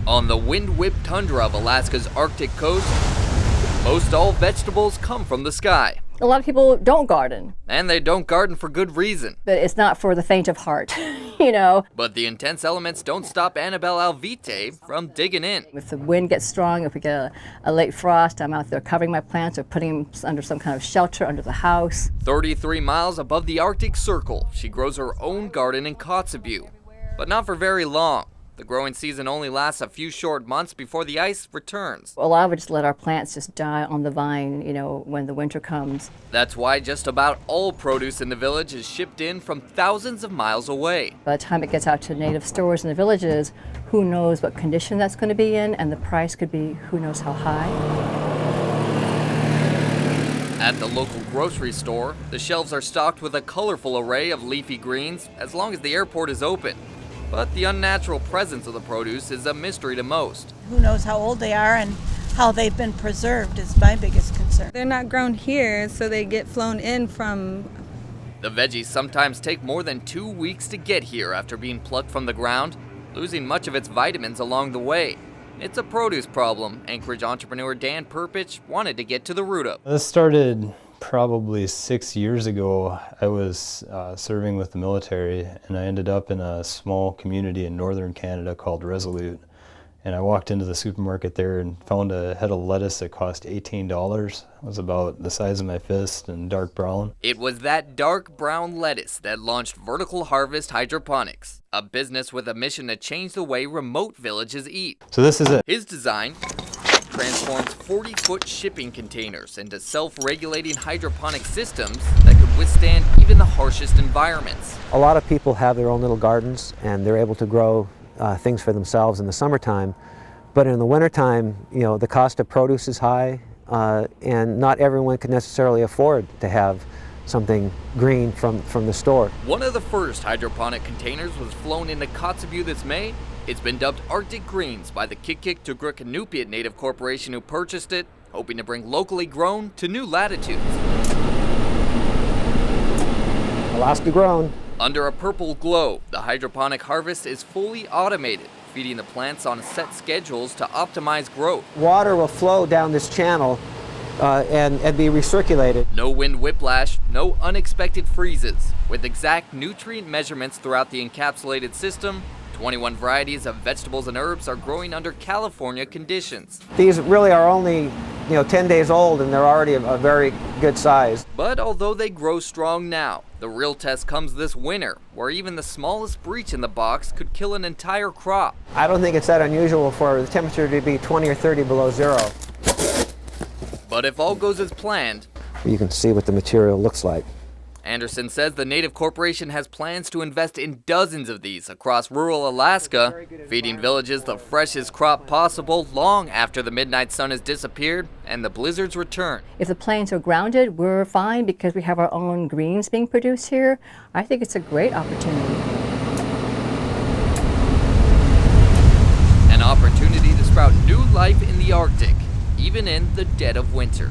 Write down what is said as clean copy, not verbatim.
On the wind-whipped tundra of Alaska's Arctic coast, most all vegetables come from the sky. A lot of people don't garden. And they don't garden for good reason. But it's not for the faint of heart, you know. But the intense elements don't stop Annabelle Alvite from digging in. If the wind gets strong, if we get a late frost, I'm out there covering my plants or putting them under some kind of shelter under the house. 33 miles above the Arctic Circle, she grows her own garden in Kotzebue. But not for very long. The growing season only lasts a few short months before the ice returns. A lot of it just let our plants just die on the vine, you know, when the winter comes. That's why just about all produce in the village is shipped in from thousands of miles away. By the time it gets out to native stores in the villages, who knows what condition that's going to be in, and the price could be who knows how high. At the local grocery store, the shelves are stocked with a colorful array of leafy greens as long as the airport is open. But the unnatural presence of the produce is a mystery to most. Who knows how old they are and how they've been preserved is my biggest concern. They're not grown here, so they get flown in from... The veggies sometimes take more than 2 weeks to get here after being plucked from the ground, losing much of its vitamins along the way. It's a produce problem Anchorage entrepreneur Dan Perpich wanted to get to the root of. This started probably 6 years ago. I was serving with the military, and I ended up in a small community in northern Canada called Resolute. And I walked into the supermarket there and found a head of lettuce that cost $18. It was about the size of my fist and dark brown. It was that dark brown lettuce that launched Vertical Harvest Hydroponics, a business with a mission to change the way remote villages eat. So this is it. His design transforms 40-foot shipping containers into self-regulating hydroponic systems that could withstand even the harshest environments. A lot of people have their own little gardens and they're able to grow things for themselves in the summertime, but in the wintertime, you know, the cost of produce is high and not everyone can necessarily afford to have something green from the store. One of the first hydroponic containers was flown into Kotzebue this May. It's been dubbed Arctic Greens by the Qikiqtugrik Inupiat Native Corporation who purchased it, hoping to bring locally grown to new latitudes. Alaska grown. Under a purple glow, the hydroponic harvest is fully automated, feeding the plants on set schedules to optimize growth. Water will flow down this channel and be recirculated. No wind whiplash, no unexpected freezes. With exact nutrient measurements throughout the encapsulated system, 21 varieties of vegetables and herbs are growing under California conditions. These really are only 10 days old and they're already a very good size. But although they grow strong now, the real test comes this winter, where even the smallest breach in the box could kill an entire crop. I don't think it's that unusual for the temperature to be 20 or 30 below zero. But if all goes as planned, You can see what the material looks like. Anderson says the Native Corporation has plans to invest in dozens of these across rural Alaska, feeding villages the freshest crop possible long after the midnight sun has disappeared and the blizzards return. If the plains are grounded, we're fine because we have our own greens being produced here. I think it's a great opportunity. An opportunity to sprout new life in the Arctic, even in the dead of winter.